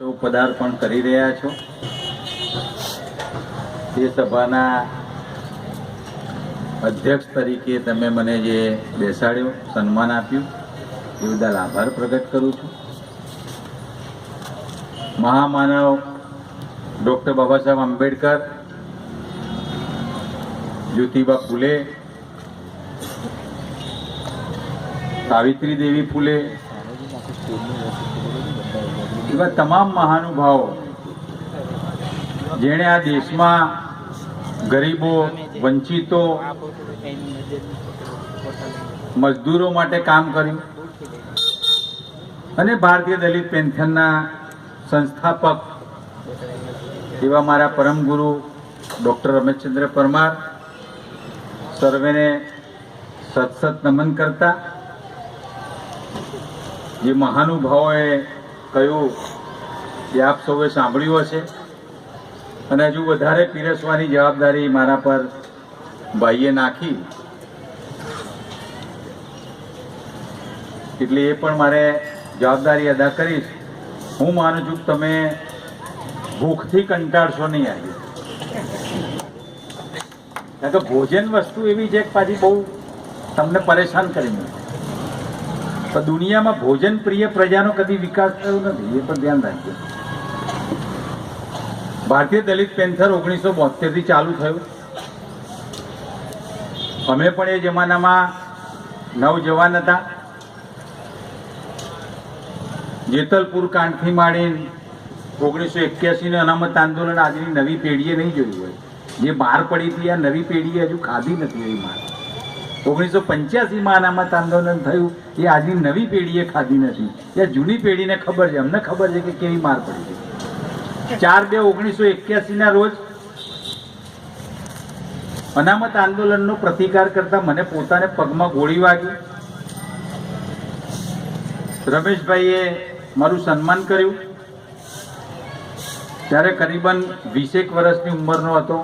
તો પદાર્પણ કરી રહ્યા છો તે સભાના અધ્યક્ષ તરીકે તમે મને જે બેસાડ્યો, સન્માન આપ્યું એ બદલ આભાર પ્રગટ કરું છું. મહામાનવ ડૉક્ટર બાબા સાહેબ આંબેડકર, જ્યોતિબા ફૂલે, સાવિત્રી દેવી ફૂલે એવા તમામ મહાનુભાવો જેણે આ દેશમાં ગરીબો, વંચિતો, મજદૂરો માટે કામ કર્યું અને ભારતીય દલિત પેન્શનના સંસ્થાપક એવા મારા પરમ ગુરુ ડૉક્ટર રમેશચંદ્ર પરમાર સર્વેને સતસત નમન કરતા. જે મહાનુભાવોએ કહ્યું એ આપ સૌએ સાંભળ્યું હશે અને હજુ વધારે પીરસવાની જવાબદારી મારા પર ભાઈએ નાખી, એટલે એ પણ મારે જવાબદારી અદા કરીશ. હું માનું છું કે તમે ભૂખથી કંટાળશો નહીં આજે, કારણ કે ભોજન વસ્તુ એવી છે કે પાછી બહુ તમને પરેશાન કરી મૂકે. તો દુનિયામાં ભોજન પ્રિય પ્રજાનો કદી વિકાસ થયો નથી, એ પણ ધ્યાન રાખજો. ભારતીય દલિત પેન્શન 1972 થી ચાલુ થયું. અમે પણ એ જમાનામાં નવજવાન હતા. જેતલપુર કાંડથી માંડીને 1981 અનામત આંદોલન આજની નવી પેઢીએ નહીં જોયું હોય. જે માર પડી હતી આ નવી પેઢીએ હજુ ખાધી નથી એવી માર. 1985 અનામત આંદોલન થયું એ આજની નવી પેઢીએ ખાધી નથી. એ જૂની પેઢીને ખબર છે, અમને ખબર છે કે કેવી માર પડી છે. 4/2/1981 રોજ અનામત આંદોલનનો પ્રતિકાર કરતા મને પોતાને પગમાં ગોળી વાગી. રમેશભાઈએ મારું સન્માન કર્યું. ત્યારે કરીબન 20 વર્ષની ઉંમરનો હતો.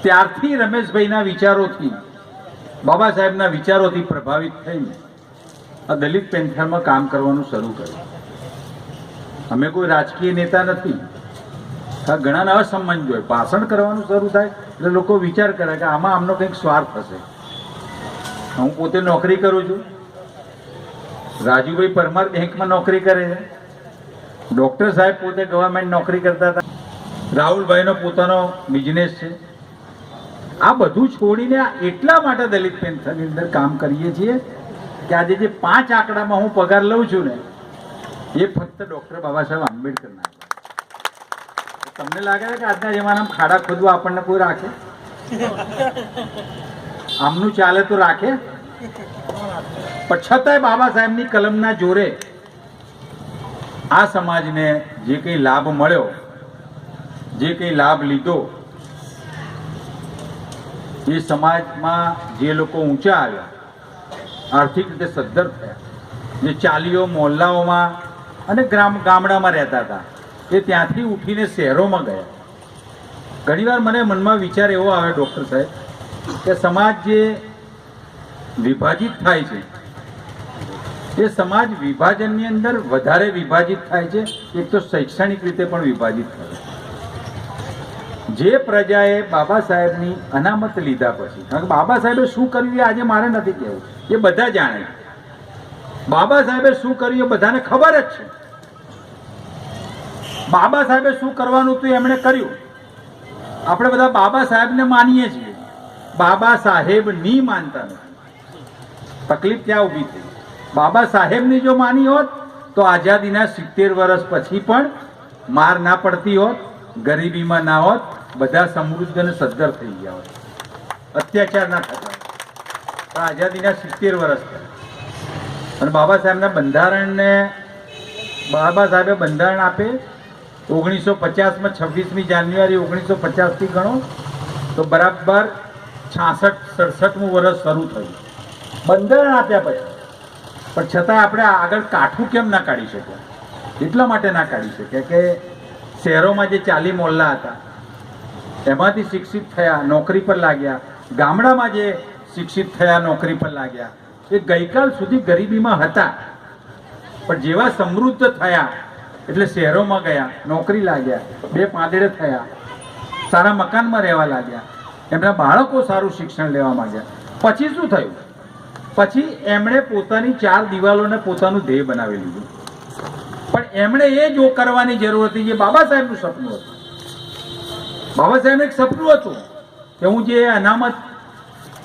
ત્યારથી રમેશભાઈના વિચારોથી, બાબા સાહેબના વિચારોથી પ્રભાવિત થઈ આ દલિત પેન્શનમાં કામ કરવાનું શરૂ કર્યું. અમે કોઈ રાજકીય નેતા નથી. ઘણા અસંબંધ હોય, ભાષણ કરવાનું શરૂ થાય એટલે લોકો વિચાર કરે કે આમાં આમનો કંઈક સ્વાર્થ હશે. હું પોતે નોકરી કરું છું. રાજુભાઈ પરમાર બેંકમાં નોકરી કરે છે. ડૉક્ટર સાહેબ પોતે ગવર્મેન્ટ નોકરી કરતા હતા. રાહુલભાઈનો પોતાનો બિઝનેસ છે. આ બધું છોડીને એટલા માટે દલિત પેન્શનની અંદર કામ કરીએ છીએ કે આજે જે 5 આંકડામાં હું પગાર લઉં છું ને એ ફક્ત ડૉક્ટર બાબા સાહેબ આંબેડકરના. તમને લાગે છે કે આજના જમાનામાં ખાડા ખોદવા આપણને કોઈ રાખે? આમનું ચાલે તો રાખે, પણ છતાંય બાબા સાહેબની કલમના જોરે આ સમાજને જે કંઈ લાભ મળ્યો, જે કંઈ લાભ લીધો, એ સમાજમાં જે લોકો ઊંચા આવ્યા, આર્થિક રીતે સદ્ધર થયા, જે ચાલીઓ મોહલ્લાઓમાં અને ગામડામાં રહેતા હતા એ ત્યાંથી ઉઠીને શહેરોમાં ગયા. ઘણીવાર મને મનમાં વિચાર એવો આવે ડૉક્ટર સાહેબ કે સમાજ જે વિભાજિત થાય છે એ સમાજ વિભાજનની અંદર વધારે વિભાજિત થાય છે. એક તો શૈક્ષણિક રીતે પણ વિભાજિત થાય. જે પ્રજાએ બાબા સાહેબની અનામત લીધા પછી, કારણ કે બાબા સાહેબે શું કર્યું એ આજે મારે નથી કહેવું, એ બધા જાણે. બાબા સાહેબે શું કર્યું એ બધાને ખબર જ છે. બાબા સાહેબે શું કરવાનું હતું એમણે કર્યું. આપણે બધા બાબા સાહેબને માનીએ છીએ, બાબા સાહેબ ની માનતા નથી. તકલીફ ત્યાં ઊભી થઈ. બાબા સાહેબની જો માની હોત તો આઝાદીના 70 વર્ષ પછી પણ માર ના પડતી હોત, ગરીબીમાં ના હોત, બધા સમૃદ્ધ અને સદ્ધર થઈ ગયા હોત, અત્યાચાર ના થતા. પણ આઝાદીના 70 વર્ષ થયા અને બાબા સાહેબના બંધારણને બાબા સાહેબે બંધારણ આપે 1950માં 26મી જાન્યુઆરી 1950થી ગણો તો બરાબર 66-67મું વર્ષ શરૂ થયું બંધારણ આપ્યા પછી. પણ છતાં આપણે આગળ કાઠું કેમ ના કાઢી શક્યા? એટલા માટે ના કાઢી શક્યા કે શહેરોમાં જે 40 મોહલ્લા હતા એમાંથી શિક્ષિત થયા, નોકરી પર લાગ્યા. ગામડામાં જે શિક્ષિત થયા, નોકરી પર લાગ્યા, એ ગઈકાલ સુધી ગરીબીમાં હતા, પણ જેવા સમૃદ્ધ થયા એટલે શહેરોમાં ગયા, નોકરી લાગ્યા, 2 પાંદડે થયા, સારા મકાનમાં રહેવા લાગ્યા, એમના બાળકો સારું શિક્ષણ લેવા માંગ્યા. પછી શું થયું? પછી એમણે પોતાની 4 દિવાલોને પોતાનું ધ્યેય બનાવી લીધું. પણ એમણે એ જો કરવાની જરૂર હતી જે બાબા સાહેબનું સપનું હતું. બાબા સાહેબનું એક સપનું હતું કે હું જે અનામત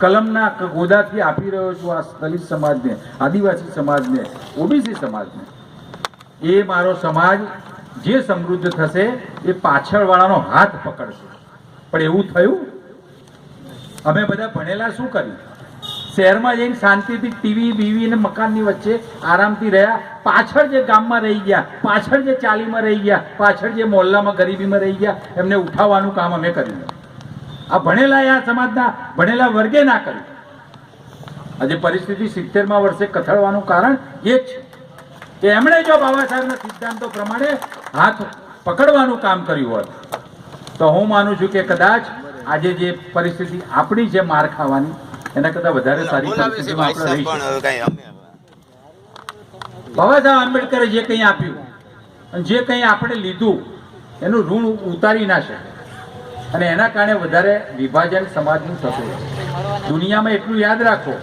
કલમના ગોદાથી આપી રહ્યો છું આ દલિત સમાજને, આદિવાસી સમાજને, ઓબીસી સમાજને, એ મારો સમાજ જે સમૃદ્ધ થશે એ પાછળવાળાનો હાથ પકડશે. પણ એવું થયું? અમે બધા ભણેલા શું કર્યું? શહેરમાં જઈને શાંતિથી ટીવી બીવી ને મકાનની વચ્ચે આરામથી રહ્યા. પાછળ જે ગામમાં રહી ગયા, પાછળ જે ચાલીમાં રહી ગયા, પાછળ જે મોહલ્લામાં ગરીબીમાં રહી ગયા, એમને ઉઠાવવાનું કામ અમે કર્યું. આ ભણેલા આ સમાજના ભણેલા વર્ગે ના કર્યું. આજે પરિસ્થિતિ 70મા વર્ષે કથળવાનું કારણ એ જ છે કે એમણે જો બાબા સાહેબના સિદ્ધાંતો પ્રમાણે હાથ પકડવાનું કામ કર્યું હોત તો હું માનું છું કે કદાચ આજે જે પરિસ્થિતિ આપણી છે માર ખાવાની, એના કરતા વધારે સારી પરિસ્થિતિમાં આપણે રહીશું. બાબા સાહેબ આંબેડકરે જે કંઈ આપ્યું અને જે કંઈ આપણે લીધું એનું ઋણ ઉતારી ના શકે, અને એના કારણે વધારે વિભાજન સમાજનું થતું. દુનિયામાં એટલું યાદ રાખો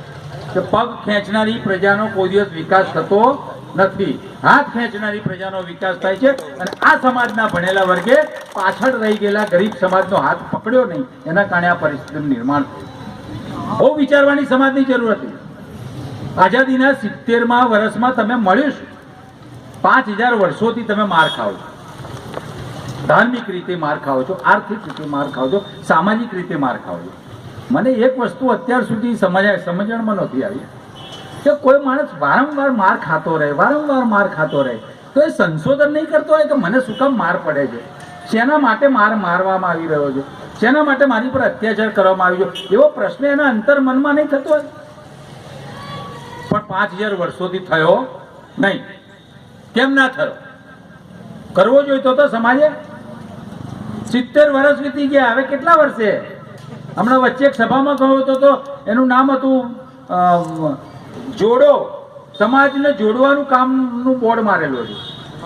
કે પગ ખેંચનારી પ્રજાનો કોઈ દિવસ વિકાસ થતો નથી, હાથ ખેંચનારી પ્રજાનો વિકાસ થાય છે. અને આ સમાજના ભણેલા વર્ગે પાછળ રહી ગયેલા ગરીબ સમાજનો હાથ પકડ્યો નહીં, એના કારણે આ પરિસ્થિતિનું નિર્માણ થયું. બહુ વિચારવાની સમાજની જરૂર હતી. આઝાદીના 70મા વર્ષમાં તમે મળ્યું શું? 5000 વર્ષોથી તમે માર ખાઓ છો, ધાર્મિક રીતે માર ખાઓ છો, આર્થિક રીતે માર ખાઓ છો, સામાજિક રીતે માર ખાઓ છો. મને એક વસ્તુ અત્યાર સુધી સમજણમાં નથી આવી કે કોઈ માણસ વારંવાર માર ખાતો રહે, વારંવાર માર ખાતો રહે, તો એ સંશોધન નહીં કરતો હોય કે મને શું કામ માર પડે છે, શેના માટે મારવામાં આવી રહ્યો છે, શેના માટે મારી પર અત્યાચાર કરવામાં આવ્યો છે, એવો પ્રશ્ન એના અંતર મનમાં નહીં થતો હોય. પણ 5000 વર્ષોથી થયો નહીં. કેમ ના થયો? કરવો જોઈતો તો સમાજે. 70 વર્ષ વીતી ગયા, હવે કેટલા વર્ષે? હમણાં વચ્ચે એક સભામાં ગયો હતો તો એનું નામ હતું જોડો, સમાજને જોડવાનું કામનું બોર્ડ મારેલું હતું.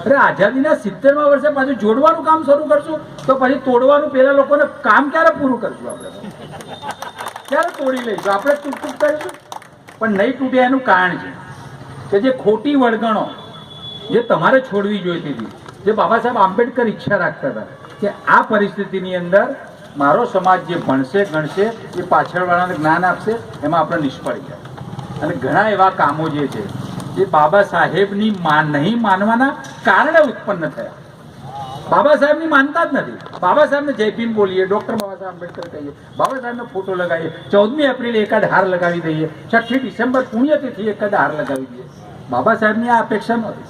અરે આઝાદીના 70મા વર્ષે પાછું જોડવાનું કામ શરૂ કરશું તો પછી તોડવાનું પેલા લોકોને કામ ક્યારે પૂરું કરશું? આપણે ક્યારે તોડી લઈશું? આપણે તૂટ કરીશું. પણ નહીં તૂટે એનું કારણ છે કે જે ખોટી વળગણો જે તમારે છોડવી જોઈતી હતી, જે બાબા સાહેબ આંબેડકર ઈચ્છા રાખતા હતા કે આ પરિસ્થિતિની અંદર મારો સમાજ જે ભણશે ગણશે એ પાછળવાળાને જ્ઞાન આપશે, એમાં આપણે નિષ્ફળ ગયા. અને ઘણા એવા કામો જે છે એ બાબા સાહેબની નહીં માનવાના કારણે ઉત્પન્ન થયા. બાબા સાહેબની માનતા જ નથી. બાબા સાહેબને જય ભીમ બોલીએ, ડોક્ટર બાબા સાહેબ આંબેડકર કહીએ, બાબા સાહેબનો ફોટો લગાવીએ, 14મી એપ્રિલે એકાદ હાર લગાવી દઈએ, 6મી ડિસેમ્બર પુણ્યતિથિ એકાદ હાર લગાવી દઈએ. બાબા સાહેબની આ અપેક્ષા નહોતી.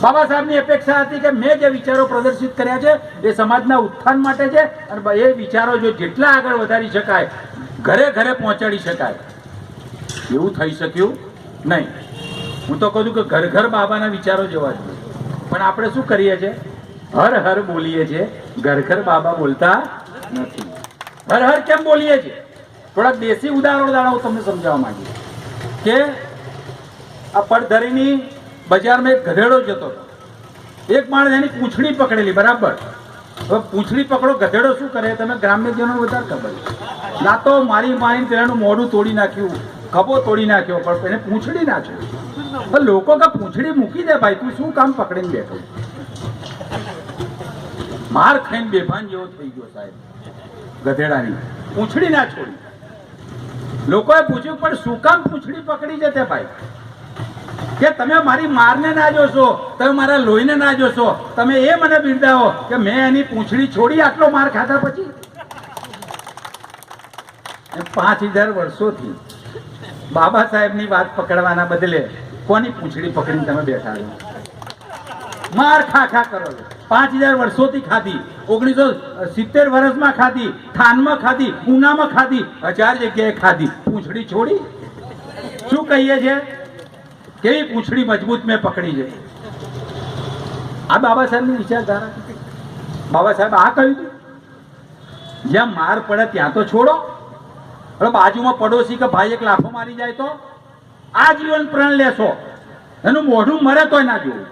બાબા સાહેબની અપેક્ષા હતી કે મેં જે વિચારો પ્રદર્શિત કર્યા છે એ સમાજના ઉત્થાન માટે છે, અને એ વિચારો જો જેટલા આગળ વધારી શકાય, ઘરે ઘરે પહોંચાડી શકાય, એવું થઈ શક્યું નહીં. હું તો કહું છું કે ઘર ઘર બાબાના વિચારો જેવા છે. પણ આપણે શું કરીએ છીએ? હર હર બોલીએ છીએ, ઘર ઘર બાબા બોલતા નથી. હર હર કેમ બોલીએ છીએ? થોડાક દેશી ઉદાહરણો હું તમને સમજાવવા માંગુ કે આ પડધરીની બજારમાં એક ગધેડો જતો હતો. એક માણસ એની પૂંછડી પકડેલી, બરાબર. હવે પૂંછડી પકડો, ગધેડો શું કરે? તમે ગ્રામ્યજનો વધારે ખબર. ના તો મારીને પેલાનું મોઢું તોડી નાખ્યું, ખભો તોડી નાખ્યો, પણ એને પૂંછડી નાખ્યો. લોકો કે પૂંછડી મૂકી દે ભાઈ, તું શું કામ પકડીને બેઠો? માર ખાઈને બેભાન જેવો થઈ ગયો સાહેબ. ગધેડાની પૂંછડી ના છોડી. લોકોએ પૂછ્યું પણ શું કામ પૂંછડી પકડી છે તે ભાઈ? કે તમે મારી મારને ના જોશો, તમે મારા લોહીને ના જોશો, તમે એ મને બિરદાવો કે મેં એની પૂંછડી છોડી આટલો માર ખાધા પછી. 5000 વર્ષોથી બાબા સાહેબની વાત પકડવાના બદલે કોની પૂંછડી પકડીને તમે બેઠા છો? માર ખા કરો છો. 5000 વર્ષોથી ખાધી, 1970 વર્ષમાં ખાધી, થાનમાં ખાધી, ઉનામાં ખાધી, 1000 જગ્યાએ ખાધી, પૂંછડી છોડી. શું કહીએ છે? કેવી પૂંછડી મજબૂત મેં પકડી છે. આ બાબા સાહેબની વિચારધારા. બાબા સાહેબ આ કહ્યું હતું, જ્યાં માર પડે ત્યાં તો છોડો. હવે બાજુમાં પડોશી કે ભાઈ એક લાફો મારી જાય તો આજીવન પ્રણ લેશો, એનું મોઢું મરે તોય ના જોવું.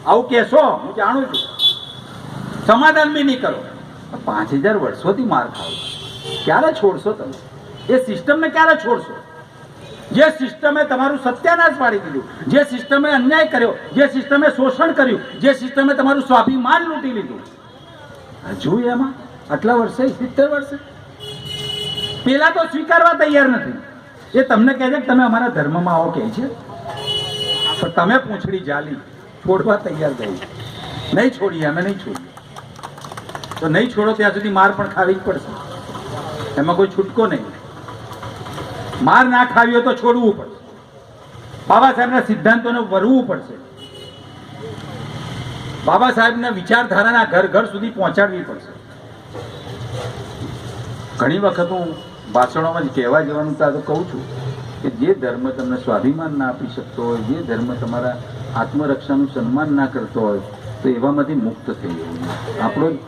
આવું કહેશો, હું જાણું છું. સમાધાન બી નહીં કરો. 5000 વર્ષોથી માર ખાવ, ક્યારે છોડશો તમે? એ સિસ્ટમને ક્યારે છોડશો? જે સિસ્ટમે તમારું સત્યાનાશ પાડી દીધું, જે સિસ્ટમે અન્યાય કર્યો, જે સિસ્ટમે શોષણ કર્યું, જે સિસ્ટમે તમારું સ્વાભિમાન લૂંટી લીધું, હજુ એમાં આટલા વર્ષે 70 વર્ષે પેલા તો સ્વીકારવા તૈયાર નથી. એ તમને કહે છે કે તમે અમારા ધર્મમાં આવો કહે છે, પણ તમે પૂંછડી જાલી છોડવા તૈયાર થઈ. નહીં છોડીએ, અમે નહીં છોડીએ. તો નહીં છોડો ત્યાં સુધી માર પણ ખાવી જ પડશે. એમાં કોઈ છૂટકો નહીં. માર ના ખાવી હોય તો છોડવું પડશે. બાબા સાહેબના સિદ્ધાંતોને વરવું પડશે. બાબા સાહેબના વિચારધારાના ઘર ઘર સુધી પહોંચાડવી પડશે. ઘણી વખત હું ભાષણોમાં જ કહેવા જવાનું તો કહું છું કે જે ધર્મ તમને સ્વાભિમાન ના આપી શકતો હોય, જે ધર્મ તમારા આત્મરક્ષાનું સન્માન ના કરતો હોય, તો એવામાંથી મુક્ત થઈ જવું.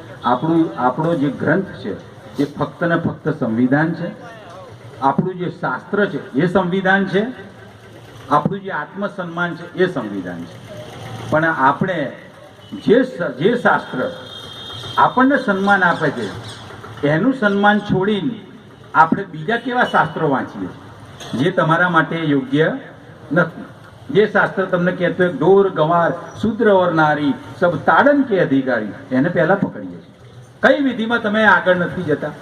આપણો જે ગ્રંથ છે એ ફક્ત ને ફક્ત સંવિધાન છે. આપણું જે શાસ્ત્ર છે એ સંવિધાન છે. આપણું જે આત્મસન્માન છે એ સંવિધાન છે. પણ આપણે જે શાસ્ત્ર આપણને સન્માન આપે છે એનું સન્માન છોડીને આપણે બીજા કેવા શાસ્ત્રો વાંચીએ જે તમારા માટે યોગ્ય નથી. જે શાસ્ત્ર તમને કહેતો હોય ઢોર ગંવાર શૂદ્ર ઓર નારી સબ તાડન કે અધિકારી, એને પહેલા પકડીએ છીએ. કઈ વિધિમાં તમે આગળ નથી જતા?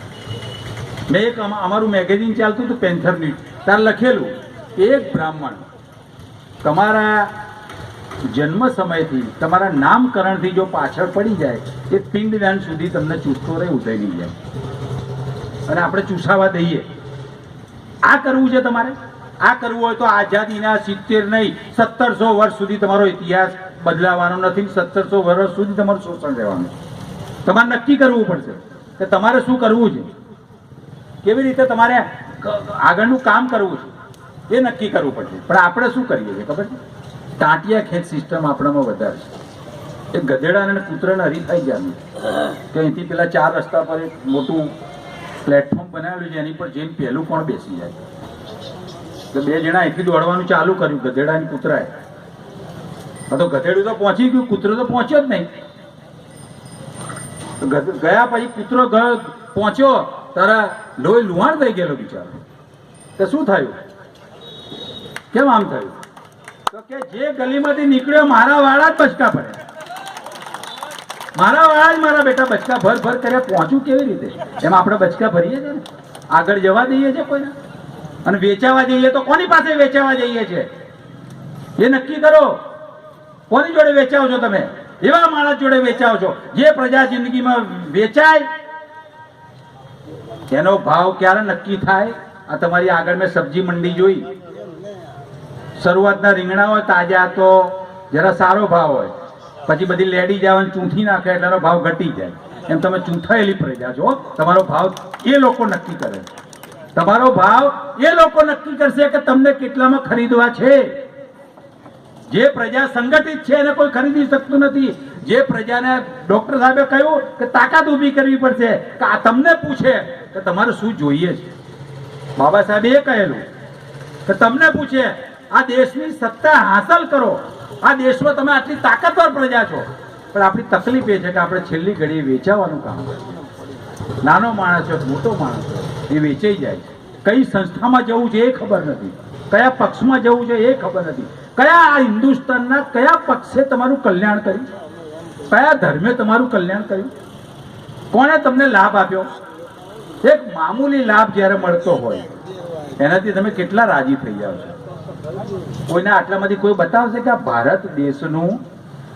મેં એક અમારું મેગેઝિન ચાલતું હતું પેન્થર ન્યૂઝ, તાર લખેલું એક બ્રાહ્મણ તમારા જન્મ સમયથી તમારા નામકરણથી જો પાછળ પડી જાય એ પિંડદાન સુધી તમને ચૂસતો રહે, ઉઠાઈ નહીં જાય. અને આપણે ચૂસાવા દઈએ. આ કરવું છે તમારે? આ કરવું હોય તો આઝાદીના 70 નહીં 1700 વર્ષ સુધી તમારો ઇતિહાસ બદલાવાનો નથી. 1700 વર્ષ સુધી તમારું શોષણ રહેવાનું. તમારે નક્કી કરવું પડશે કે તમારે શું કરવું છે, કેવી રીતે તમારે આગળનું કામ કરવું છે એ નક્કી કરવું પડશે. પણ આપણે શું કરીએ છીએ ખબર છે? ટાંટિયા ખેંચ સિસ્ટમ આપણામાં વધારે છે. એ ગધેડા અને કૂતરાને હરીફાઈ જાય કે અહીંથી પેલા 4 રસ્તા પર એક મોટું પ્લેટફોર્મ બનાવેલું છે, એની પર જઈને પહેલું કોણ બેસી જાય. તો 2 જણા અહીંથી દોડવાનું ચાલુ કર્યું, ગધેડા અને કૂતરાએ. તો ગધેડું તો પહોંચી ગયું, કૂતરો તો પહોંચ્યો જ નહીં. ગયા પછી કૂતરો પહોંચ્યો તારા લોહી લુહાણ થઈ ગયેલો બિચારો. તો શું થયું? કેમ આમ થયું? તો કે જે ગલીમાંથી નીકળ્યો મારા વાળા જ બચકા પડ્યા. મારા વાળા જ મારા બેટા બચકા ભર ભર કર્યા. પહોંચું કેવી રીતે? એમ આપણે બચકા ભરીએ છીએ ને, આગળ જવા દઈએ છીએ કોઈને? અને વેચાવા જઈએ તો કોની પાસે વેચાવા જઈએ છીએ એ નક્કી કરો. કોની જોડે વેચાવો છો તમે? એવા માણસ જોડે વેચાવો છો જે પ્રજા જિંદગીમાં વેચાય. એનો ભાવ ક્યારે નક્કી થાય? આ તમારી આગળ મેં સબ્જી મંડી જોઈ. શરૂઆતના રીંગણા હોય તાજા તો જરા સારો ભાવ હોય, પછી બધી લેડી જાવ ચૂંથી નાખે એટલે એનો ભાવ ઘટી જાય. એમ તમે ચૂંથાયેલી પ્રજા છો. તમારો ભાવ એ લોકો નક્કી કરે. તમારો ભાવ એ લોકો નક્કી કરશે કે તમને કેટલામાં ખરીદવા છે. જે પ્રજા સંગઠિત છે એને કોઈ ખરીદી શકતું નથી. જે પ્રજાને ડોક્ટર સાહેબે કહ્યું કે તાકાત ઊભી કરવી પડશે, કે આ તમને પૂછે કે તમારે શું જોઈએ છે. બાબા સાહેબે એ કહેલું કે તમને પૂછે આ દેશની સત્તા હાંસલ કરો. આ દેશમાં તમે આટલી તાકાતવર પ્રજા છો, પણ આપણી તકલીફ એ છે કે આપણે છેલ્લી ઘડીએ વેચાવાનું કામ કરીએ. નાનો માણસ હોય મોટો માણસ હોય એ વેચાઈ જાય. કઈ સંસ્થામાં જવું છે એ ખબર નથી, કયા પક્ષમાં જવું છે એ ખબર નથી, કયા આ હિન્દુસ્તાનના કયા પક્ષે તમારું કલ્યાણ કર્યું, કયા ધર્મે તમારું કલ્યાણ કર્યું, કોણે તમને લાભ આપ્યો. એક મામૂલી લાભ જ્યારે મળતો હોય એનાથી તમે કેટલા રાજી થઈ જાઓ છો. કોઈને આટલામાંથી કોઈ બતાવશે કે આ ભારત દેશનું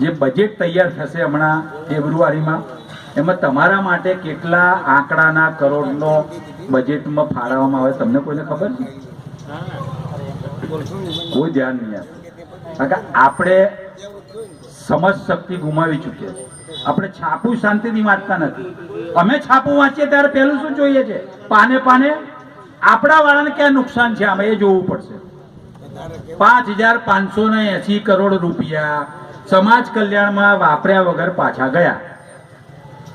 જે બજેટ તૈયાર થશે હમણાં ફેબ્રુઆરીમાં, એમાં તમારા માટે કેટલા આંકડાના કરોડનો બજેટમાં ફાળવવામાં આવે તમને કોઈને ખબર છે? કોઈ ધ્યાન નહીં આપે. કારણ કે આપણે સમજ શક્તિ ગુમાવી ચૂક્યા છે. આપણે છાપું શાંતિથી વાંચતા નથી. અમે છાપું વાંચીએ ત્યારે પહેલું શું જોઈએ છે? પાને પાને આપણા વાળાને ક્યાં નુકસાન છે આમાં એ જોવું પડશે. 5580 કરોડ રૂપિયા સમાજ કલ્યાણમાં વાપર્યા વગર પાછા ગયા.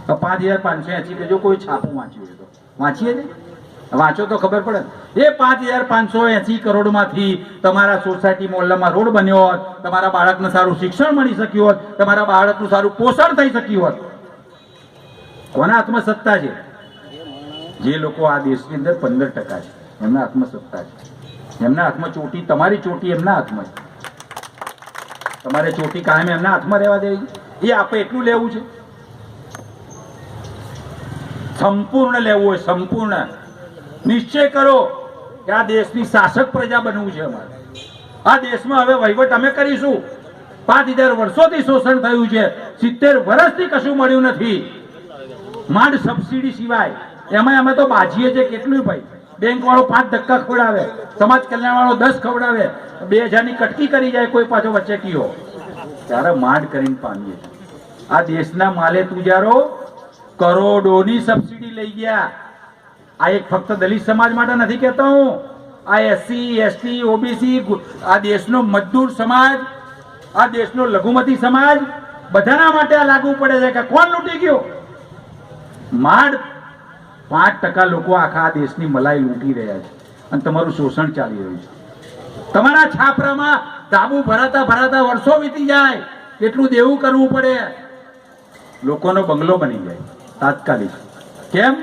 5580 કે જો કોઈ છાપું વાંચ્યું હોય તો વાંચીએ ને વાંચો તો ખબર પડે. એ 5,580 કરોડમાંથી તમારા સોસાયટી મોહલ્લામાં રોડ બન્યો હોત, તમારા બાળકને સારું શિક્ષણ મળી શક્યું હોત, તમારા બાળકનું સારું પોષણ થઈ શક્યું હોત. કોના હાથમાં સત્તા છે? જે લોકો આ દેશની અંદર 15% છે એમના હાથમાં સત્તા છે. એમના હાથમાં ચોટી, તમારી ચોટી એમના હાથમાં છે. તમારે ચોટી કાયમ એમના હાથમાં રહેવા દેવી? એ આપણે એટલું લેવું છે? સંપૂર્ણ લેવું હોય, સંપૂર્ણ નિશ્ચય કરો કે આ દેશની શાસક પ્રજા બનવું છે અમારે. આ દેશમાં હવે વહીવટ અમે કરીશું. 5,000 વર્ષોથી શોષણ થયું છે, 70 વર્ષથી કશું મળ્યું નથી, માંડ સબસિડી સિવાય. એમાં અમે તો બાજીએ છે કેટલું ભાઈ. બેંક વાળો 5 ધક્કા ખવડાવે, સમાજ કલ્યાણ વાળો 10 ખવડાવે, 2,000ની કટકી કરી જાય કોઈ પાછો વચ્ચે કયો, ત્યારે માંડ કરીને પામીએ. આ દેશના માલે તુજારો કરોડોની સબસિડી લઈ ગયા. આ એક ફક્ત દલિત સમાજ માટે નથી કહેતો હું, આ SC ST OBC, આ દેશનો મજદૂર સમાજ, આ દેશનો લઘુમતી સમાજ, બધાના માટે આ લાગુ પડે છે. કે કોણ લૂંટી ગયો? માંડ 5% લોકો આખા દેશની મલાઈ લૂંટી રહ્યા છે અને તમારું શોષણ ચાલી રહ્યું છે. તમારા છાપરામાં ધાબુ ભરાતા ભરાતા વર્ષો વીતી જાય, કેટલું દેવું કરવું પડે, લોકોનો બંગલો બની જાય તાત્કાલિક. કેમ?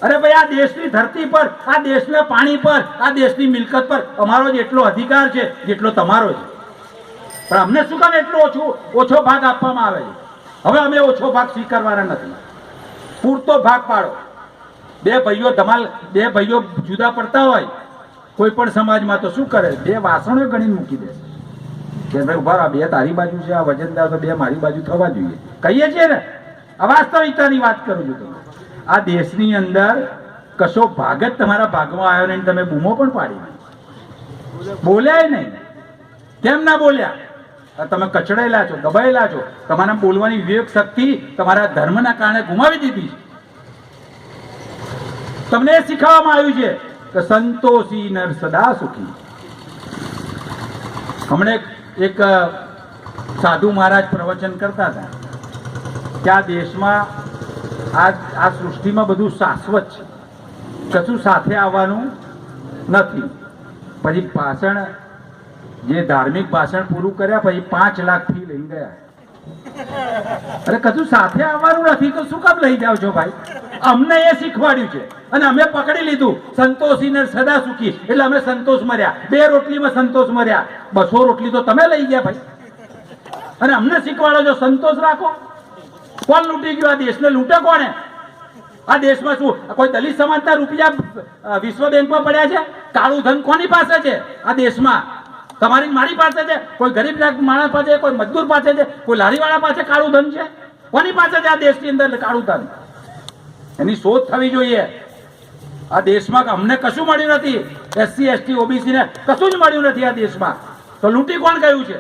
અરે ભાઈ, આ દેશની ધરતી પર, આ દેશના પાણી પર, આ દેશની મિલકત પર અમારો જ એટલો અધિકાર છે જેટલો તમારો છે. પણ અમને શું કામ એટલો ઓછો ભાગ આપવામાં આવે છે? હવે અમે ઓછો ભાગ સ્વીકારવાના નથી. પૂરતો ભાગ પાડો. બે ભાઈઓ જુદા પડતા હોય કોઈ પણ સમાજમાં તો શું કરે? 2 વાસણો ગણીને મૂકી દે કે ભાઈ ઉભા, 2 તારી બાજુ છે, આ વજનદાર તો 2 મારી બાજુ થવા જોઈએ. કહીએ છીએ ને, આ વાસ્તવિકતાની વાત કરું છું. તમે આ દેશની અંદર કશો ભાગ જ તમારા ભાગમાં આવ્યો નહીં, તમે બૂમો પણ પાડી નહીં, બોલ્યા નહીં. કેમ ના બોલ્યા? તમે કચડાયેલા છો, દબાયેલા છો. તમારા બોલવાની વિવેક શક્તિ તમારા ધર્મના કારણે ગુમાવી દીધી છે. તમને એ શીખવવામાં આવ્યું છે કે સંતોષી નર સદા સુખી. હમણે એક સાધુ મહારાજ પ્રવચન કરતા હતા કે આ દેશમાં, આ સૃષ્ટિમાં બધું શાશ્વત છે, કશું સાથે આવવાનું નથી. પછી ભાષણ, જે ધાર્મિક ભાષણ પૂરું કર્યા પછી 5 લાખ ફી લઈ ગયા. અરે કશું સાથે આવવાનું નથી તો શું કામ લઈ જાવ છો ભાઈ? અમને એ શીખવાડ્યું છે અને અમે પકડી લીધું સંતોષી ને સદા સુખી, એટલે અમે સંતોષ મર્યા. 2 રોટલીમાં સંતોષ મર્યા, 200 રોટલી તો તમે લઈ ગયા ભાઈ. અને અમને શીખવાડો છો સંતોષ રાખો. કોણ લૂંટી ગયું? આ દેશને લૂંટે કોણે? આ દેશમાં શું કોઈ દલિત સમાજના રૂપિયા વિશ્વ બેંકમાં પડ્યા છે? કાળું ધન કોની પાસે છે આ દેશમાં? તમારી મારી પાસે છે? કોઈ ગરીબ માણસ પાસે, કોઈ મજદૂર પાસે છે, કોઈ લારીવાળા પાસે કાળું ધન છે? કોની પાસે છે આ દેશની અંદર કાળું ધન? એની શોધ થવી જોઈએ. આ દેશમાં અમને કશું મળ્યું નથી, SC ST OBC ને કશું જ મળ્યું નથી આ દેશમાં, તો લૂંટી કોણ ગયું છે?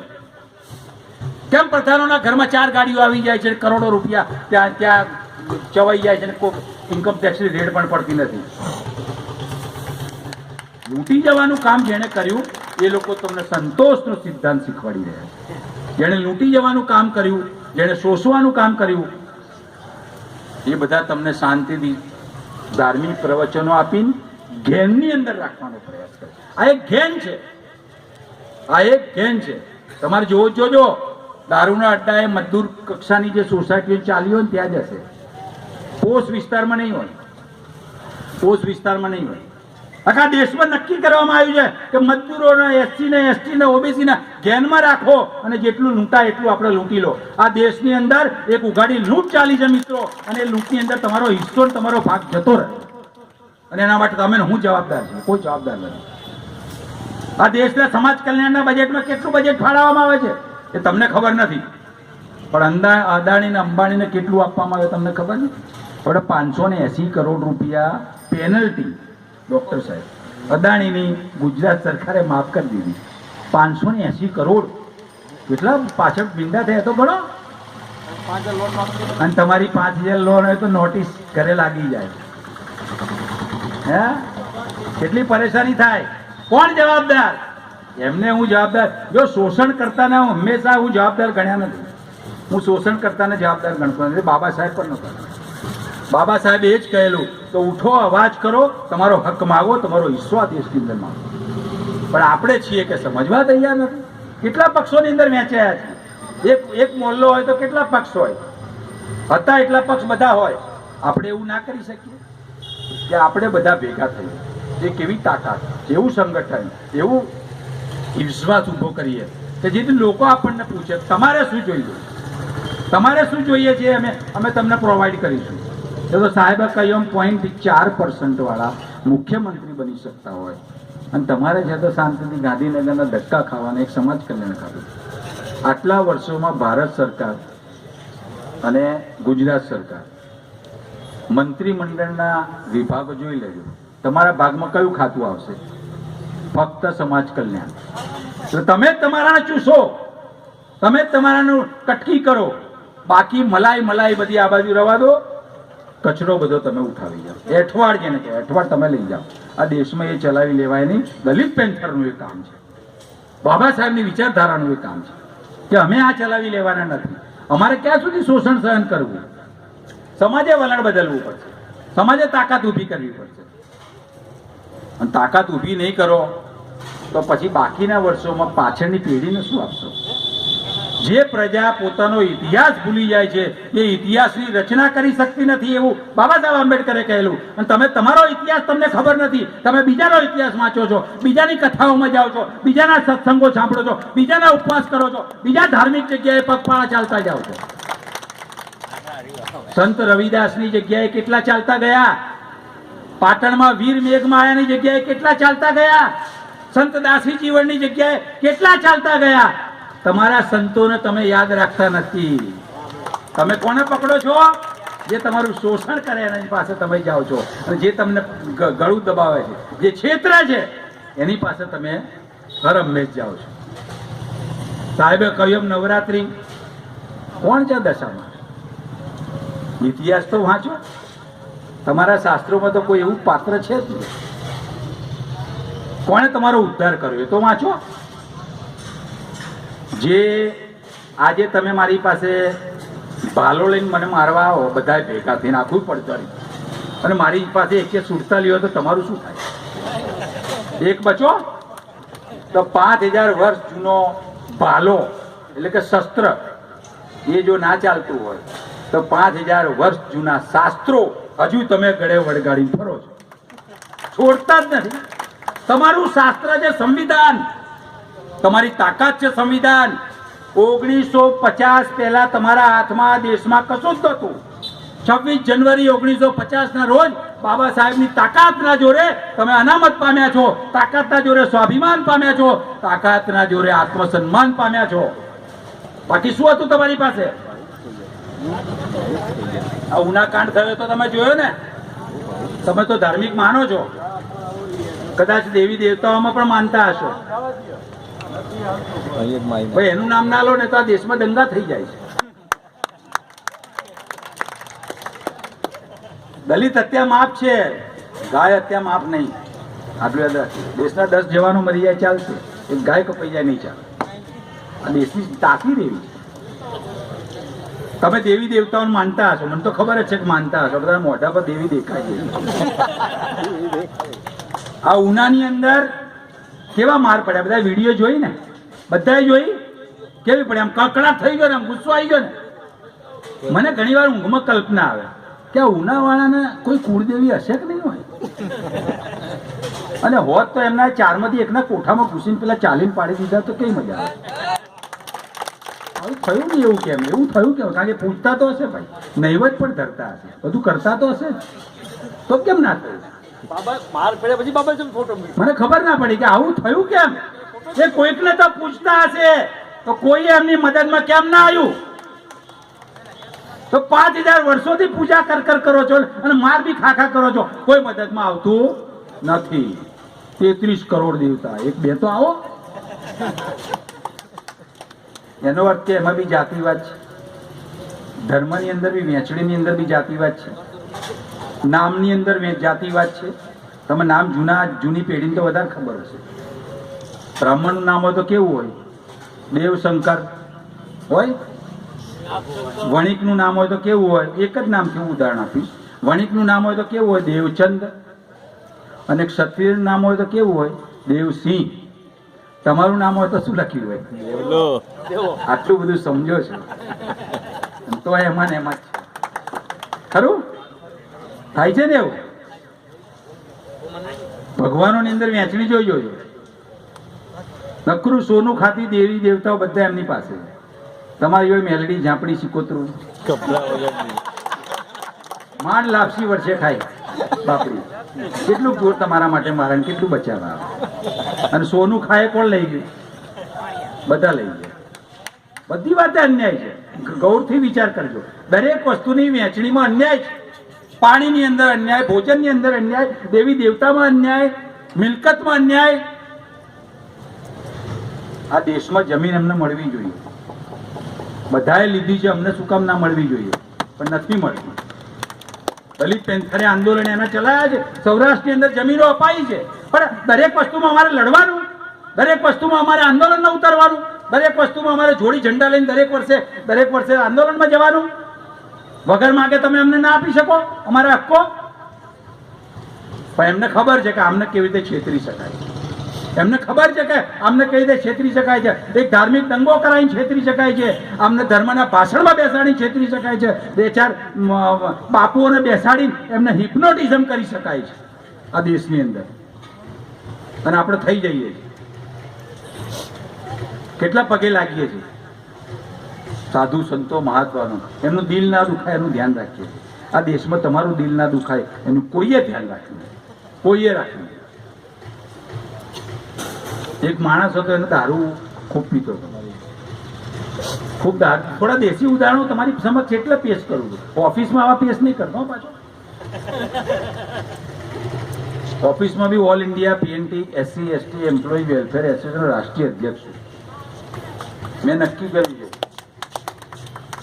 કેમ પ્રધાનોના ઘરમાં 4 ગાડીઓ આવી જાય છે, કરોડો રૂપિયા ત્યાં ચવાઈ જાય છે, કોઈ ઇન્કમ ટેક્સની રેડ પણ પડતી નથી? લૂંટી જવાનું કામ જેણે કર્યું એ લોકો તમને સંતોષનો સિદ્ધાંત શીખવાડી રહ્યા છે. જેણે લૂંટી જવાનું કામ કર્યું, જેણે શોષવાનું કામ કર્યું, એ બધા તમને શાંતિથી ધાર્મિક પ્રવચનો આપીને ઘેનની અંદર રાખવાનો પ્રયાસ કરે. આ એક ઘેન છે, આ એક ઘેન છે. તમારે જોજો, દારૂના અડ્ડા એ મજદૂર કક્ષાની જે સોસાયટીઓ ચાલી હોય ને ત્યાં જ હશે. પોષ વિસ્તારમાં નહીં હોય, પોષ વિસ્તારમાં નહીં હોય. આખા દેશમાં નક્કી કરવામાં આવ્યું છે કે મજદૂરોને, SC ને ST ને OBC ને ધ્યાનમાં રાખો અને જેટલું લૂંટાય એટલું આપણે લૂંટી લો. આ દેશની અંદર એક ઉઘાડી લૂંટ ચાલી છે મિત્રો, અને એ લૂંટની અંદર તમારો હિસ્સો, તમારો ભાગ જતો રહે. અને એના માટે તમે હું જવાબદાર છું? કોઈ જવાબદાર નથી. આ દેશના સમાજ કલ્યાણના બજેટમાં કેટલું બજેટ ફાળવવામાં આવે છે એ તમને ખબર નથી, પણ અદાણી ને અંબાણીને કેટલું આપવામાં આવે તમને ખબર નથી? આપણે 580 કરોડ રૂપિયા પેનલ્ટી, ડોક્ટર સાહેબ, અદાણીની ગુજરાત સરકારે માફ કરી દીધી. 580 કરોડ કેટલા પાછળ બિંદા થયા તો ગણો. અને તમારી 5,000 લોન હોય તો નોટિસ ઘરે લાગી જાય. હે, કેટલી પરેશાની થાય? કોણ જવાબદાર? એમને હું જવાબદાર, જો શોષણ કરતાને હું હંમેશા જવાબદાર ગણ્યા નથી. હું શોષણ કરતાને જવાબદાર ગણતો નથી, બાબા સાહેબ પણ નહોતા. બાબા સાહેબે એ જ કહેલું તો ઉઠો, અવાજ કરો, તમારો હક માગો, તમારો હિસ્સો આ દેશની અંદર માગો. પણ આપણે છીએ કે સમજવા તૈયાર નથી. કેટલા પક્ષોની અંદર વહેંચાયા છે. એક મોહલ્લો હોય તો કેટલા પક્ષ હોય, હતા એટલા પક્ષ બધા હોય. આપણે એવું ના કરી શકીએ કે આપણે બધા ભેગા થઈએ. એ કેવી તાકાત, એવું સંગઠન, એવું વિશ્વાસ ઊભો કરીએ કે જેથી લોકો આપણને પૂછે તમારે શું જોઈએ, તમારે શું જોઈએ છે, અમે તમને પ્રોવાઈડ કરીશું. એ તો સાહેબે કહ્યું 0.4% વાળા મુખ્યમંત્રી બની શકતા હોય અને તમારે છે તો શાંતિથી ગાંધીનગરના ધક્કા ખાવાના એક સમાજ કલ્યાણ ખાતું. આટલા વર્ષોમાં ભારત સરકાર અને ગુજરાત સરકાર મંત્રીમંડળના વિભાગો જોઈ લેજો, તમારા ભાગમાં કયું ખાતું આવશે? ફક્ત સમાજ કલ્યાણ. એટલે તમે જ તમારાને ચૂસો, તમે જ તમારાનું કટકી કરો, બાકી મલાઈ બધી આ બાજુ રવા દો, કચરો બધો તમે ઉઠાવી જાઓ. એઠવાડ જેને કહે એઠવાડ તમે લઈ જાઓ. આ દેશમાં એ ચલાવી લેવાય નહીં. દલિત પેન્થરનું એ કામ છે, બાબા સાહેબની વિચારધારાનું એ કામ છે કે અમે આ ચલાવી લેવાના નથી. અમારે ક્યાં સુધી શોષણ સહન કરવું? સમાજે વલણ બદલવું પડશે, સમાજે તાકાત ઊભી કરવી પડશે. અને તાકાત ઊભી નહીં કરો તો પછી બાકીના વર્ષોમાં પાછળની પેઢીને શું આપશો? જે પ્રજા પોતાનો ઇતિહાસ ભૂલી જાય છે, એ ઇતિહાસની રચના કરી શકતી નથી, એવું બાબા સાહેબ આંબેડકરે કહેલું. અને તમે તમારો ઇતિહાસ તમને ખબર નથી, તમે બીજાનો ઇતિહાસ વાંચો છો, બીજાની કથાઓમાં જાઓ છો, બીજાના સત્સંગો સાંભળો છો, બીજાના ઉપવાસ કરો છો, બીજા ધાર્મિક જગ્યાએ પગપાળા ચાલતા જાઓ છો. સંત રવિદાસની જગ્યાએ કેટલા ચાલતા ગયા, પાટણમાં વીર મેઘમાયાની જગ્યાએ કેટલા ચાલતા ગયા, સંત દાસી જીવનની જગ્યાએ કેટલા ચાલતા ગયા. તમારા સંતોને તમે યાદ રાખતા નથી. તમે કોને પકડો છો? જે તમારું શોષણ કરે એની પાસે તમે જાઓ છો, અને જે તમને ગળું દબાવે છે, જે ક્ષેત્ર છે, એની પાસે તમે હર હંમેશ જાઓ છો. સાહેબે કહ્યું નવરાત્રી કોણ છે દશામાં? ઇતિહાસ તો વાંચો. તમારા શાસ્ત્રોમાં તો કોઈ એવું પાત્ર છે જ નહીં. કોણે તમારો ઉદ્ધાર કર્યો એ તો વાંચો. જે આજે તમે મારી પાસે ભાલો લઈને મને મારવા આવો, બધા ભેગા થઈને આખું પડતરી, અને મારી પાસે 147 હોય તો તમારું શું થાય? એક બચો તો 5000 વર્ષ જૂનો ભાલો એટલે કે શસ્ત્ર એ જો ના ચાલતું હોય તો 5000 વર્ષ જૂના શાસ્ત્રો હજુ તમે ગળે વળગાડીને ફરો છો, છોડતા જ નથી. તમારું શાસ્ત્ર છે સંવિધાન, તમારી તાકાત છે સંવિધાન. 1950 પહેલા તમારા હાથમાં દેશમાં કશું જ નહોતું. 26 જાન્યુઆરી 1950 ના રોજ બાબા સાહેબની તાકાતના જોરે તમે અનામત પામ્યા છો, તાકાતના જોરે સ્વાભિમાન પામ્યા છો, તાકાતના જોરે આત્મસન્માન પામ્યા છો. બાકી શું હતું તમારી પાસે? આ ઉનાકાંડ થયો તો તમે જોયો ને. તમે તો ધાર્મિક માનો છો, કદાચ દેવી દેવતાઓમાં પણ માનતા હશો. ભાઈ એનું નામ ના લો ને તો આ દેશમાં દંગા થઈ જાય છે. દલિત હત્યા માફ છે, ગાય હત્યા માફ નહીં. આટલું યાદ રાખજો. દેશના 10 જવાનો મરી જાય ચાલશે, એક ગાય કપાઈ જાય નહીં ચાલે. આ દેશની તાસીર એવી છે. તમે દેવી દેવતાઓને માનતા હશો, મને તો ખબર જ છે કે માનતા હશો. બધા મોઢા પર દેવી દેખાય છે. આ ઉનાની અંદર કેવા માર પડ્યા, બધા વિડીયો જોઈ ને, બધાએ જોઈ કેવી પડે, આમ કકડાટ થઈ ગયો ને, આમ ગુસ્સો આવી ગયો ને. મને ઘણી વાર ઊંઘમાં કલ્પના આવે કે આ ઉનાવાળાને કોઈ કુળદેવી હશે કે નહીં હોય, અને હોત તો એમના 4માંથી એકના કોઠામાં ઘૂસીને પેલા ચાલીને પાડી દીધા તો કઈ મજા આવે. આવું થયું ને, એવું કેમ એવું થયું કેમ? કારણ કે પૂછતા તો હશે ભાઈ, નૈવત પણ ધરતા હશે, બધું કરતા તો હશે, તો કેમ ના થયું? મને ખબર ના પડી કે આવું થયું કેમ. એ કોઈકને તો પૂછતા હશે, તો કોઈ એમની મદદમાં કેમ ના આવ્યું? તો 5000 વર્ષોથી પૂજા કર કરો છો અને માર બી ખાખા કરો છો, કોઈ મદદમાં આવતું નથી. 33 કરોડ દેવતા, 1-2 તો આવો. એનો અર્થ કે એમાં બી જાતિવાદ છે, ધર્મની અંદર બી, વહેંચણીની અંદર બી જાતિવાદ છે, નામની અંદર જાતિવાદ છે. તમે નામ જૂની પેઢીને તો વધારે ખબર હશે. બ્રાહ્મણનું નામ હોય તો કેવું હોય? દેવશંકર હોય. વણિકનું નામ હોય તો કેવું હોય? એક જ નામથી હું ઉદાહરણ આપીશ. વણિકનું નામ હોય તો કેવું હોય? દેવચંદ. અને ક્ષત્રિયનું નામ હોય તો કેવું હોય? દેવસિંહ. તમારું નામ હોય તો શું લખ્યું હોય? આટલું બધું સમજો છો તો એમાં ને એમાં જ છે. ખરું થાય છે ને એવું? ભગવાનોની અંદર વહેંચણી જોઈ જોજો. નકરું સોનું ખાતી દેવી દેવતાઓ બધા એમની પાસે. તમારી જોડે મેલડી ઝાંપડી સિકોતરું માંડ લાપસી વર્ષે ખાય બાપડી. કેટલું જોર તમારા માટે મારા કેટલું બચાવવા. અને સોનું ખાય કોણ લઈ ગયું? બધા લઈ ગયા. બધી વાત અન્યાય છે. ગૌરથી વિચાર કરજો. દરેક વસ્તુની વહેંચણીમાં અન્યાય છે. પાણીની અંદર અન્યાય, ભોજનની અંદર અન્યાય, દેવી દેવતામાં અન્યાય, મિલકતમાં અન્યાય. આ દેશમાં જમીન અમને મળવી જોઈએ. બધાએ લીધી છે, અમને શું કામ ના મળવી જોઈએ? પણ નથી મળતી. દલિત પેન્થરે આંદોલન એના ચલાયા છે. સૌરાષ્ટ્રની અંદર જમીનો અપાઈ છે, પણ દરેક વસ્તુમાં અમારે લડવાનું, દરેક વસ્તુમાં અમારે આંદોલનમાં ઉતરવાનું, દરેક વસ્તુમાં અમારે જોડી ઝંડા લઈને દરેક વર્ષે આંદોલનમાં જવાનું. વગર માગે તમે અમને ના આપી શકો અમારા હક્કો. પણ એમને ખબર છે કે આમને કેવી રીતે છેતરી શકાય. એમને ખબર છે કે આમને કઈ રીતે છેતરી શકાય છે. એક ધાર્મિક દંગો કરાવીને છેતરી શકાય છે. આમને ધર્મના ભાષણમાં બેસાડીને છેતરી શકાય છે. 2-4 બાપુઓને બેસાડીને એમને હિપ્નોટિઝમ કરી શકાય છે આ દેશની અંદર. અને આપણે થઈ જઈએ છીએ. કેટલા પગે લાગીએ છીએ સાધુ સંતો મહાત્માનો. એમનું દિલ ના દુખાય એનું ધ્યાન રાખીએ. આ દેશમાં તમારું દિલ ના દુખાય એનું કોઈએ ધ્યાન રાખ્યું, કોઈએ રાખ્યું. એક માણસ હતો, એને દારૂ ખૂબ પીતો હતો. ખૂબ દારૂ. થોડા દેશી ઉદાહરણો તમારી સમક્ષ એટલે પેશ કરું છું. ઓફિસમાં આવા પેશ નહીં કરતો પાછો. ઓફિસમાં બી all India PNT SC ST employee welfare association રાષ્ટ્રીય અધ્યક્ષ છું. મેં નક્કી કર્યું છે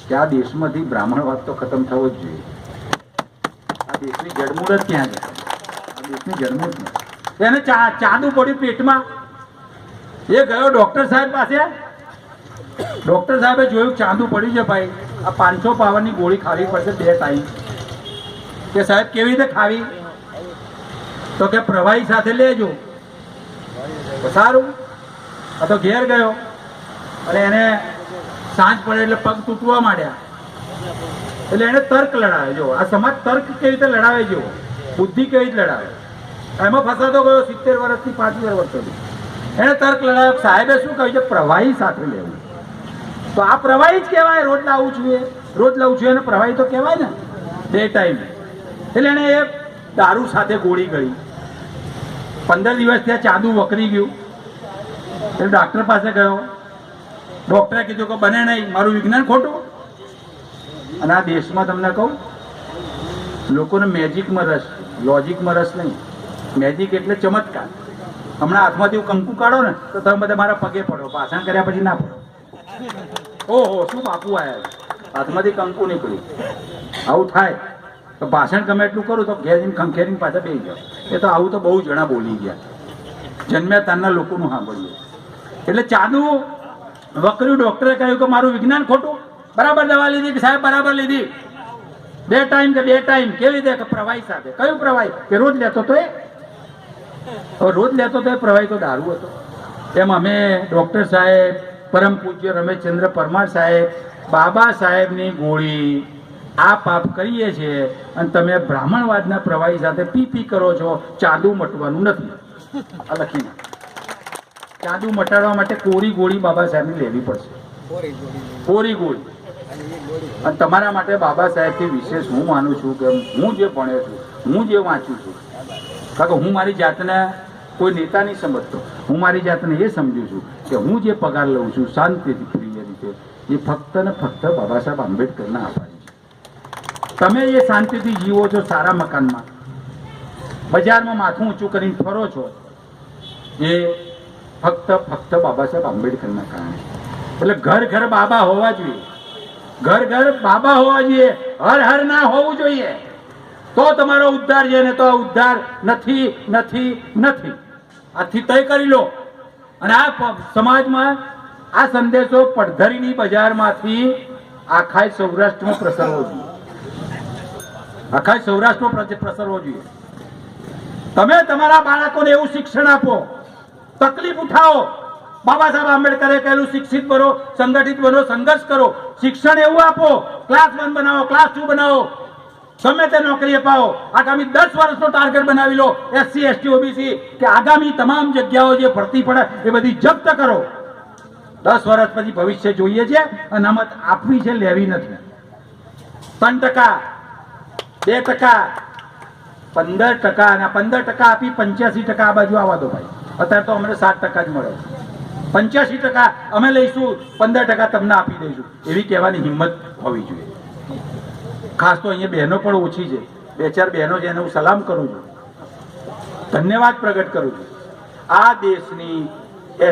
કે આ દેશમાંથી બ્રાહ્મણવાદ તો ખતમ થવો જ જોઈએ. આ દેશની જડમૂળ જ ક્યાં છે? આ દેશની જડમૂળ નથી. એને ચાંદુ પડ્યું પેટમાં. એ ગયો ડોક્ટર સાહેબ પાસે. ડોક્ટર સાહેબે જોયું ચાંદુ પડ્યું છે ભાઈ, આ 500 પાવરની ગોળી ખાવી પડશે 2 ટાઈમ. કે સાહેબ કેવી રીતે ખાવી? તો કે પ્રવાહી સાથે લેજો. તો સારું. આ તો ઘેર ગયો અને એને સાંજ પડે એટલે પગ તૂટવા માંડ્યા. એટલે એને તર્ક લડાવે. જો આ સમાજ તર્ક કેવી રીતે લડાવે, જો બુદ્ધિ કેવી રીતે લડાવે. એમાં ફસાતો ગયો 70 વર્ષથી 75 વર્ષ સુધી. એને તર્ક લડાવ્યો. સાહેબે શું કહ્યું છે? પ્રવાહી સાથે લેવું. તો આ પ્રવાહી જ કહેવાય. રોજ લાવવું જોઈએ, રોજ લાવવું જોઈએ. અને પ્રવાહી તો કહેવાય ને 2 ટાઈમ. એટલે એને એ દારૂ સાથે ગોળી ગળી. 15 દિવસ ત્યાં ચાંદુ વકરી ગયું. એટલે ડૉક્ટર પાસે ગયો. ડૉક્ટરે કીધું કે બને નહીં, મારું વિજ્ઞાન ખોટું. અને આ દેશમાં તમને કહું, લોકોને મેજિકમાં રસ, લોજિકમાં રસ નહીં. મેજિક એટલે ચમત્કાર. હમણાં હાથમાંથી કંકુ કાઢો ને તો તમે બધા મારા પગે પડો. ભાષણ કર્યા પછી ના પડો. ઓહો શું બાપુ આવ્યા છે, હાથમાંથી કંકુ નીકળ્યું. આવું થાય તો ભાષણ ગમે એટલું કરું તો ઘેરીને ખંખેરીને પાછા બેસી જાઓ. એ તો આવું તો બહુ જણા બોલી ગયા. જન્મ્યા તારના લોકોનું સાંભળ્યું. એટલે ચાંદુ વકર્યું. ડૉક્ટરે કહ્યું કે મારું વિજ્ઞાન ખોટું. બરાબર દવા લીધી કે સાહેબ? બરાબર લીધી. 2 ટાઈમ કે 2 ટાઈમ. કેવી રીતે? પ્રવાહી સાથે. કયું પ્રવાહી? કે રોજ લેતો તો એ રોજ લેતો તો એ પ્રવાહી તો દારૂ હતો. એમ અમે ડૉક્ટર સાહેબ, પરમ પૂજ્ય રમેશચંદ્ર પરમાર સાહેબ, બાબા સાહેબની ગોળી આ પાપ કરીએ છીએ. અને તમે બ્રાહ્મણવાદના પ્રવાહી સાથે પી કરો છો. ચાંદુ મટવાનું નથી. આ લખીને ચાંદુ મટાડવા માટે કોરી ગોળી બાબા સાહેબની લેવી પડશે. કોરી ગોળી. અને તમારા માટે બાબા સાહેબથી વિશેષ હું માનું છું કે હું જે ભણ્યો છું, હું જે વાંચું છું, કારણ કે હું મારી જાતને કોઈ નેતા નહીં સમજતો. હું મારી જાતને એ સમજું છું કે હું જે પગાર લઉં છું શાંતિથી પ્રિય રીતે, એ ફક્ત ને ફક્ત બાબા સાહેબ આંબેડકરના આભારી છે. તમે એ શાંતિથી જીવો છો સારા મકાનમાં, બજારમાં માથું ઊંચું કરીને ફરો છો, એ ફક્ત બાબા સાહેબ આંબેડકરના કારણે. એટલે ઘર ઘર બાબા હોવા જોઈએ. ઘર ઘર બાબા હોવા જોઈએ. હર હર ના હોવું જોઈએ. તો તમારો ઉદ્ધાર છે. ને તો આ ઉદ્ધાર નથી નથી નથી. આથી તય કરી લો. અને આ સમાજમાં આ સંદેશો પડધરીની બજારમાંથી આખા સૌરાષ્ટ્રમાં પ્રસરવો જોઈએ. આખા સૌરાષ્ટ્રમાં પ્રસરવો જોઈએ. તમે તમારા બાળકોને એવું શિક્ષણ આપો, તકલીફ ઉઠાવો. બાબા સાહેબ આંબેડકરે કહેલું શિક્ષિત બનો, સંગઠિત બનો, સંઘર્ષ કરો. શિક્ષણ એવું આપો, ક્લાસ 1 બનાવો, ક્લાસ 2 બનાવો, ગમે તે નોકરી અપાવો. આગામી 10 વર્ષનો ટાર્ગેટ બનાવી લો, SC ST OBC, કે આગામી તમામ જગ્યાઓ જે ભરતી પડે એ બધી જપ્ત કરો. 10 વર્ષ પછી ભવિષ્ય જોઈએ છે. અનામત આપવી છે, લેવી નથી. 3%, 2%, 15%, અને 15% આપી 85% આ બાજુ આવવા દો ભાઈ. અત્યારે તો અમને 7% જ મળે. 85% અમે લઈશું, 15% તમને આપી દઈશું, એવી કહેવાની હિંમત હોવી જોઈએ. ખાસ તો અહીંયા બહેનો પણ ઓછી છે. 2-4 બહેનો છે એને હું સલામ કરું છું, ધન્યવાદ પ્રગટ કરું છું. આ દેશની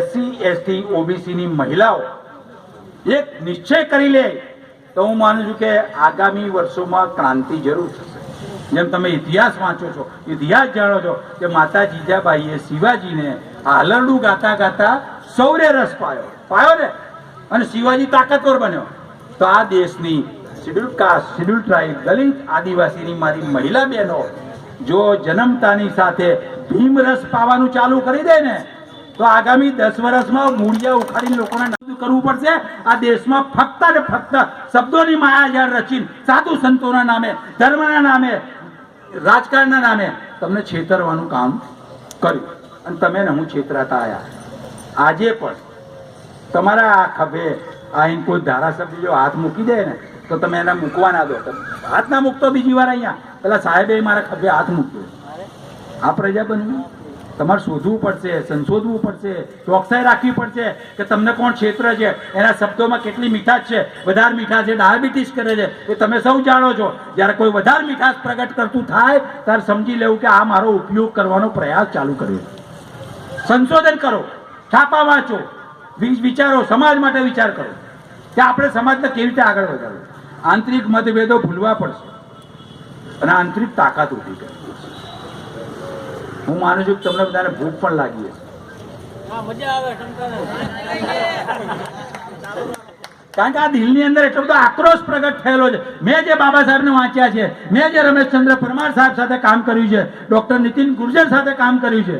SC ST OBC ની મહિલાઓ એક નિશ્ચય કરી લે તો હું માનું છું કે આગામી વર્ષોમાં ક્રાંતિ જરૂર થશે. જેમ તમે ઇતિહાસ વાંચો છો, ઇતિહાસ જાણો છો કે માતા જીજાબાઈએ શિવાજીને હાલરડું ગાતા ગાતા સૌરે રસ પાયો ને, અને શિવાજી તાકાતવર બન્યો. તો આ દેશની શેડ્યુલ કાસ્ટ, શેડ્યુલ ટ્રાઇબ, દલિત, આદિવાસીની મારી મહિલા બહેનો જો જન્મતાની સાથે ભીમરસ પાવાનું ચાલુ કરી દે ને, તો આગામી 10 વર્ષમાં મૂળિયા ઉખાડીને લોકોને નાબૂદ કરવું પડશે. આ દેશમાં ફક્ત ને ફક્ત શબ્દોની માયાજાળ રચીને સાધુ સંતોના નામે, ધર્મના નામે, રાજકારણના નામે તમને છેતરવાનું કામ કર્યું, અને તમે ને હું છેતરાતા આવ્યા. આજે પણ તમારા આ ખભે આઈને કોઈ ધારાસભ્ય જો હાથ મૂકી દે ને, તો તમે એને મૂકવા ના દો. હાથ ના મૂકતો બીજી વાર. અહીંયા પેલા સાહેબે મારા ખભે હાથ મૂક્યો. આ પ્રજા બનવી તમારે શોધવું પડશે, સંશોધવું પડશે, ચોકસાઈ રાખવી પડશે કે તમને કોણ ક્ષેત્ર છે, એના શબ્દોમાં કેટલી મીઠાશ છે. વધારે મીઠાશ છે, ડાયાબિટીસ કરે છે, એ તમે સૌ જાણો છો. જ્યારે કોઈ વધારે મીઠાશ પ્રગટ કરતું થાય ત્યારે સમજી લેવું કે આ મારો ઉપયોગ કરવાનો પ્રયાસ ચાલુ કર્યો. સંશોધન કરો, છાપા વાંચો, વિચારો, સમાજ માટે વિચાર કરો કે આપણે સમાજને કેવી રીતે આગળ વધારવું. આંતરિક મતભેદો ભૂલવા પડશે અને આંતરિક તાકાત ઊભી કરવી. હું માનું છું કે તમને બધાને ભૂખ પણ લાગી હશે. કારણ કે આ દિલની અંદર એટલો બધો આક્રોશ પ્રગટ થયેલો છે. મેં જે બાબા સાહેબને વાંચ્યા છે, મેં જે રમેશચંદ્ર પરમાર સાહેબ સાથે કામ કર્યું છે, ડોક્ટર નીતિન ગુર્જર સાથે કામ કર્યું છે,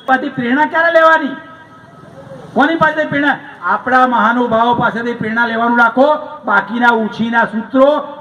પાછી પ્રેરણા ક્યારે લેવાની? કોની પાસેથી પ્રેરણા? આપણા મહાનુભાવો પાસેથી પ્રેરણા લેવાનું રાખો. બાકીના ઉછીના સૂત્રો